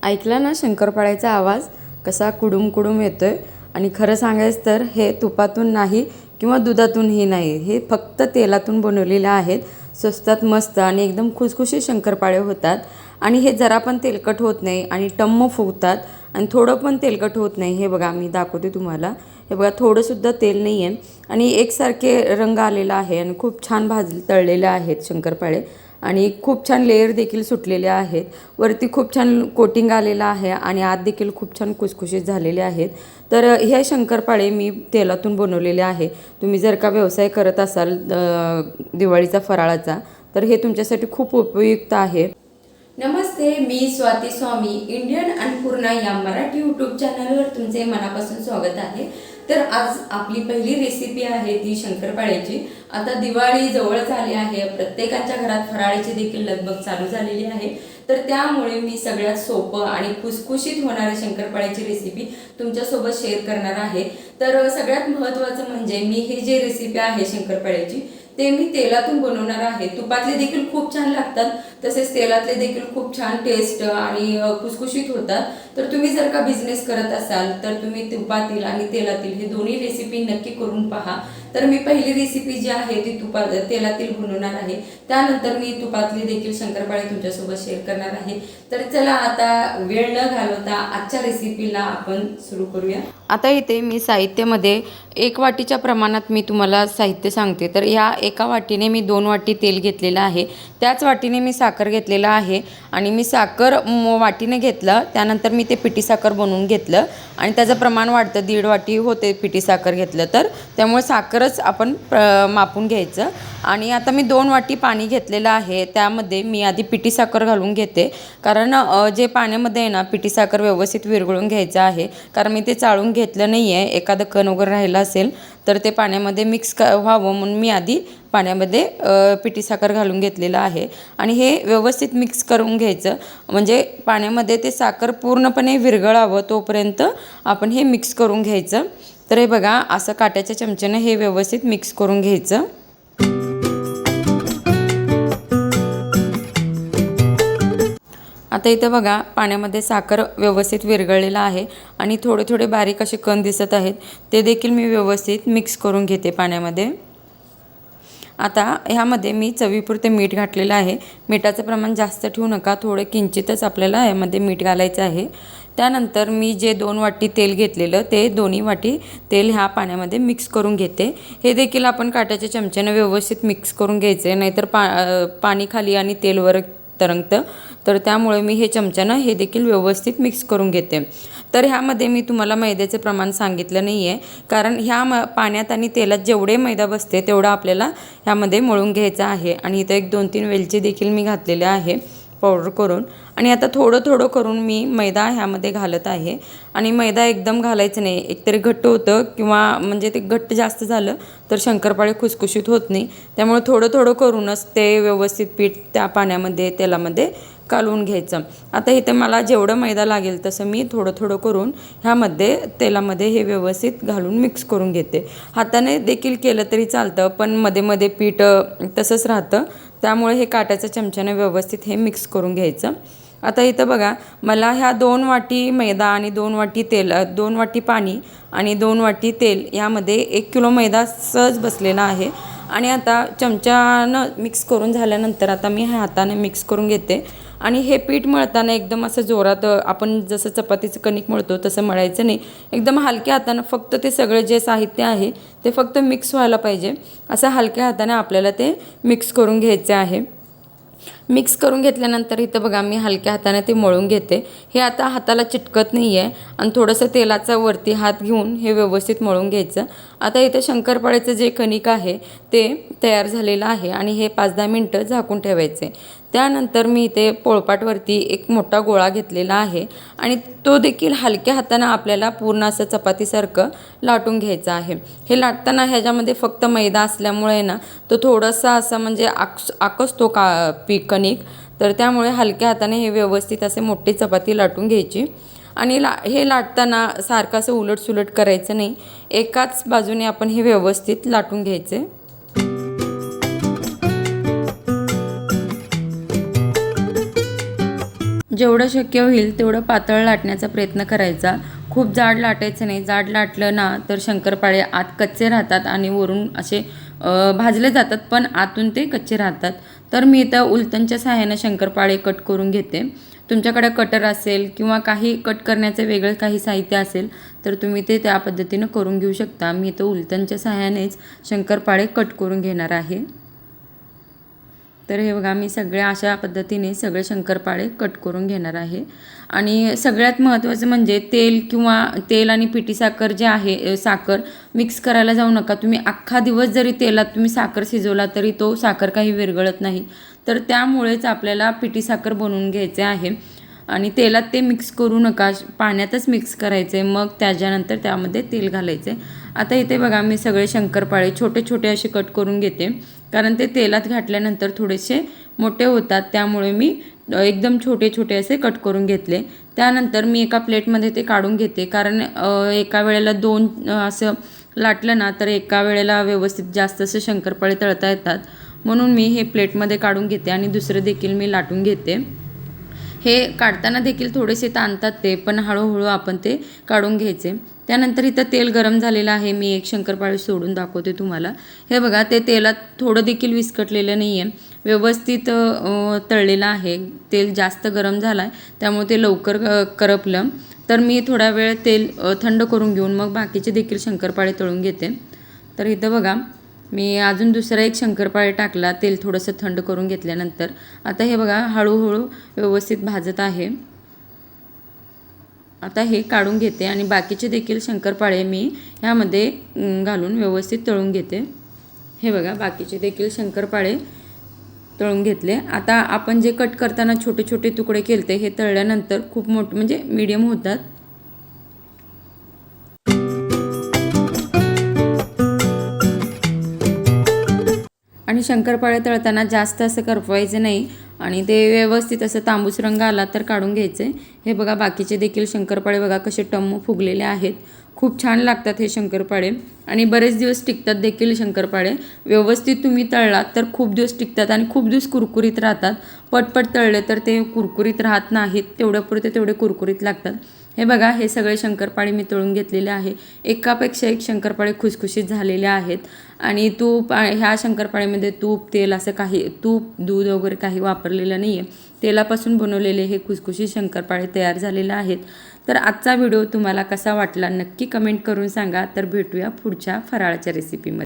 ऐकला ना शंकरपाळ्याचा आवाज कसा कुडूम कुडूम येतोय. आणि खरं सांगायचं तर हे तुपातून नाही किंवा दुधातूनही नाही, हे फक्त तेलातून बनवलेले आहेत. स्वस्तात मस्त आणि एकदम खुसखुशीत शंकरपाळे होतात. आणि हे जरा पण तेलकट होत नाही आणि टम्म फुगतात आणि थोडं पण तेलकट होत नाही. हे बघा मी दाखवते तुम्हाला. हे बघा थोडंसुद्धा तेल नाही आहे आणि एकसारखे रंग आलेला आहे आणि खूप छान तळलेले आहेत शंकरपाळे. आणि खूप छान लेयर देखील सुटलेले आहेत. वरती खूप छान कोटिंग आलेलं आहे आणि आत देखील खूप छान खुसखुशीत झालेले आहेत. तर हे शंकरपाळे मी तेलातून बनवलेले आहे. तुम्ही जर का व्यवसाय करत असाल दिवाळीचा फराळाचा, तर हे तुमच्यासाठी खूप उपयुक्त आहे. नमस्ते, मी स्वाती स्वामी इंडियन अन्नपूर्णा या मराठी यूट्यूब चॅनलवर तुमचे मनापासून स्वागत आहे. तर आज आपली पहिली रेसिपी आहे ती शंकरपाळ्याची. आता दिवाळी जवळच आली आहे, प्रत्येकाच्या घरात फराळाची देखील लगबग चालू झालेली आहे. तर त्यामुळे मी सगळ्यात सोपं आणि खुसखुशीत होणाऱ्या शंकरपाळ्याची रेसिपी तुमच्यासोबत शेअर करणार आहे. तर सगळ्यात महत्त्वाचं म्हणजे मी हे जे रेसिपी आहे शंकरपाळ्याची ते मी तेलातून बनवणार आहे. तुपातले देखील खूप छान लागतात, तसेच तेलातले देखील खूप छान टेस्ट आणि खुसखुशीत होतात. तर तुम्ही जर का बिझनेस करत असाल तर तुम्ही तुपातील आणि तेलातील हे दोन्ही रेसिपी नक्की करून पहा. तर मी पहिली रेसिपी जी आहे ती तेलातील बनवणार आहे. त्यानंतर मी तुपातली देखील शंकरपाळे तुमच्यासोबत शेअर करणार आहे. तर चला आता वेळ न घालवता आजच्या रेसिपीला आपण सुरू करूया. आता इथे मी साहित्यामध्ये 1 वाटीच्या प्रमाणात मी तुम्हाला साहित्य सांगते. तर ह्या एका वाटीने मी 2 वाटी तेल घेतलेलं आहे. त्याच वाटीने मी साखर घेतलेलं आहे आणि मी साखर वाटीने घेतलं. त्यानंतर मी ते पिठी साखर बनवून घेतलं आणि त्याचं प्रमाण वाढतं. 1.5 वाटी होते पिठी साखर घेतलं तर, त्यामुळे साखरच आपण मापून घ्यायचं. आणि आता मी 2 वाटी पाणी घेतलेलं आहे. त्यामध्ये मी आधी पिठी साखर घालून घेते, कारण जे पाण्यामध्ये आहे ना पिठी साखर व्यवस्थित विरघळून घ्यायचं आहे. कारण मी ते चाळून घेतलं नाही आहे, एखादं कण वगैरे राहिलं असेल तर ते पाण्यामध्ये मिक्स व्हावं म्हणून मी आधी पाण्यामध्ये पिठी साखर घालून घेतलेलं आहे. आणि हे व्यवस्थित मिक्स करून घ्यायचं, म्हणजे पाण्यामध्ये ते साखर पूर्णपणे विरघळावं तोपर्यंत आपण हे मिक्स करून घ्यायचं. तर हे बघा असं काट्याच्या चमच्याने हे व्यवस्थित मिक्स करून घ्यायचं. आता इथं बघा पाण्यामध्ये साखर व्यवस्थित विरघळलेला आहे आणि थोडे थोडे बारीक असे कण दिसत आहेत, ते देखील मी व्यवस्थित मिक्स करून घेते पाण्यामध्ये. आता ह्यामध्ये मी चवीपुरते मीठ घातलेलं आहे. मिठाचं प्रमाण जास्त ठेवू नका, थोडं किंचितच आपल्याला यामध्ये मीठ घालायचं आहे. त्यानंतर मी जे 2 वाटी तेल घेतलेलं ते दोन्ही वाटी तेल ह्या पाण्यामध्ये मिक्स करून घेते. हे देखील आपण काट्याच्या चमच्यानं व्यवस्थित मिक्स करून घ्यायचे, नाहीतर पाणी खाली आणि तेलवर तरंगतं. तर त्यामुळे मी हे चमच्यानं हे देखील व्यवस्थित मिक्स करून घेते. तर ह्यामध्ये मी तुम्हाला मैद्याचे प्रमाण सांगितलं नाही आहे, कारण ह्या पाण्यात आणि तेलात जेवढे मैदा बसते तेवढा आपल्याला ह्यामध्ये मळून घ्यायचा आहे. आणि इथं 1-2-3 वेलची देखील मी घातलेले आहे पावडर करून. आणि आता थोडं थोडं करून मी मैदा ह्यामध्ये घालत आहे. आणि मैदा एकदम घालायचं नाही, एकतरी घट्ट होतं किंवा म्हणजे ते घट्ट जास्त झालं तर शंकरपाळे खुसखुशीत होत नाही. त्यामुळे थोडं थोडं करूनच ते व्यवस्थित पीठ त्या पाण्यामध्ये तेलामध्ये कालवून घ्यायचं. आता इथे मला जेवढं मैदा लागेल तसं मी थोडं थोडं करून ह्यामध्ये तेलामध्ये हे व्यवस्थित घालून मिक्स करून घेते. हाताने देखील केलं तरी चालतं, पण मध्ये मध्ये पीठ तसंच राहतं. त्यामुळे हे काट्याच्या चमच्याने व्यवस्थित हे मिक्स करून घ्यायचं. आता इथं बघा मला ह्या 2 वाटी मैदा आणि 2 वाटी तेल, 2 वाटी पाणी आणि 2 वाटी तेल यामध्ये 1 किलो मैदा सहज बसलेला आहे. आणि आता चमच्यानं मिक्स करून झाल्यानंतर आता मी हाताने मिक्स करून घेते. आणि हे पीठ मळताना एकदम असं जोरात आपण जसं चपातीचं कणिक मळतो तसं मळायचं नाही, एकदम हलक्या हातानं फक्त ते सगळं जे साहित्य आहे ते फक्त मिक्स व्हायला पाहिजे. असं हलक्या हाताने आपल्याला ते मिक्स करून घ्यायचे आहे. मिक्स करून घेतल्यानंतर इथं बघा मी हलक्या हाताने ते मळून घेते. हे आता हाताला चिटकत नाही आहे आणि थोडंसं तेलाचा वरती हात घेऊन हे व्यवस्थित मळून घ्यायचं. आता इथं शंकरपाळ्याचं जे कणिक आहे ते तयार झालेलं आहे आणि हे 5-10 मिनटं झाकून ठेवायचे. त्यानंतर मी इथे पोळपाटवरती एक मोठा गोळा घेतलेला आहे आणि तो देखील हलक्या हातानं आपल्याला पूर्ण असं चपातीसारखं लाटून घ्यायचं आहे. हे लाटताना ह्याच्यामध्ये फक्त मैदा असल्यामुळे ना तो थोडासा असं म्हणजे आकसतो कणिक. तर त्यामुळे हलक्या हाताने हे व्यवस्थित असे मोठी चपाती लाटून घ्यायची. आणि हे लाटताना सारखं असं उलटसुलट करायचं नाही, एकाच बाजूने आपण हे व्यवस्थित लाटून घ्यायचे. जेवढं शक्य होईल तेवढं पातळ लाटण्याचा प्रयत्न करायचा. खूप जाड लाटायचं नाही. जाड लाटलं ना तर शंकरपाळे आत कच्चे राहतात आणि वरून असे भाजले जातात, पण आतून ते कच्चे राहतात. तर मी इथं उलटणच्या सहाय्याने शंकरपाळे कट करून घेते. तुमच्याकडे कटर असेल किंवा काही कट करण्याचं वेगळं काही साहित्य असेल तर तुम्ही ते त्या पद्धतीनं करून घेऊ शकता. मी इथं उलटणच्या सहाय्यानेच शंकरपाळे कट करून घेणार आहे. तर हे बघा, मी सगळ्या अशा पद्धतीने सगळे शंकरपाळे कट करून घेणार आहे. आणि सगळ्यात महत्त्वाचं म्हणजे तेल आणि पिठी साखर जे आहे, साखर मिक्स करायला जाऊ नका. तुम्ही अख्खा दिवस जरी तेलात तुम्ही साखर शिजवला तरी तो साखर काही विरघळत नाही. तर त्यामुळेच आपल्याला पिठी साखर बनवून घ्यायचे आहे. आणि तेलात ते मिक्स करू नका, पाण्यातच मिक्स करायचे, मग त्याच्यानंतर त्यामध्ये तेल घालायचे. आता इथे बघा, मी सगळे शंकरपाळे छोटे छोटे असे कट करून घेते, कारण ते तेलात घातल्यानंतर थोडेसे मोठे होतात. त्यामुळे मी एकदम छोटे छोटे असे कट करून घेतले. त्यानंतर मी एका प्लेटमध्ये ते काढून घेते, कारण एका वेळेला 2 असं लाटलं ना तर एका वेळेला व्यवस्थित जास्त असे शंकरपाळे तळता येतात. म्हणून मी हे प्लेटमध्ये काढून घेते आणि दुसरं देखील मी लाटून घेते. हे काढताना देखील थोडेसे ताणतात ते, पण हळूहळू आपण ते काढून घ्यायचे. त्यानंतर इथं तेल गरम झालेलं आहे. मी एक शंकरपाळे सोडून दाखवते तुम्हाला. हे बघा, ते तेलात थोडं देखील विस्कटलेलं नाही आहे, व्यवस्थित तळलेलं आहे. तेल जास्त गरम झालं आहे त्यामुळे ते लवकर करपलं. तर मी थोडा वेळ तेल थंड करून घेऊन मग बाकीचे देखील शंकरपाळे तळून घेते. तर इथं बघा, मी अजून दुसरा एक शंकरपाळे टाकला तेल थोडंसं थंड करून घेतल्यानंतर. आता हे बघा, हळूहळू व्यवस्थित भाजत आहे. आता हे काढून घेते आणि बाकीचे देखील शंकरपाळे मी ह्यामध्ये घालून व्यवस्थित तळून घेते. हे बघा, बाकीचे देखील शंकरपाळे तळून घेतले. आता आपण जे कट करताना छोटे छोटे तुकडे केलते, हे तळल्यानंतर खूप मोठे म्हणजे मीडियम होतात. आणि शंकरपाळे तळताना जास्त असं करपवायचं नाही आणि ते व्यवस्थित असं तांबूस रंग आला तर काढून घ्यायचे. हे बघा, बाकीचे देखील शंकरपाळे बघा कसे टम्म फुगलेले आहेत. खूप छान लागतात हे शंकरपाळे आणि बरेच दिवस टिकतात देखील शंकरपाळे. व्यवस्थित तुम्ही तळलात तर खूप दिवस टिकतात आणि खूप दिवस कुरकुरीत राहतात. पटपट तळले तर ते कुरकुरीत राहत नाहीत, तेवढ्यापुरते तेवढे कुरकुरीत लागतात. हे बघा, हे सगळे शंकरपाळे मी तळून घेतलेले आहे. एकापेक्षा एक शंकरपाळे खुसखुशीत झालेले आहेत. आणि तूप, ह्या शंकरपाळ्यामध्ये तूप, तेल असं काही, तूप, दूध वगैरे काही वापरलेलं नाही आहे. तेलापासून बनवलेले हे खुसखुशीत शंकरपाळे तयार झालेले आहेत. तर आजचा व्हिडिओ तुम्हाला कसा वाटला नक्की कमेंट करून सांगा. तर भेटूया पुढच्या फराळाच्या रेसिपीमध्ये.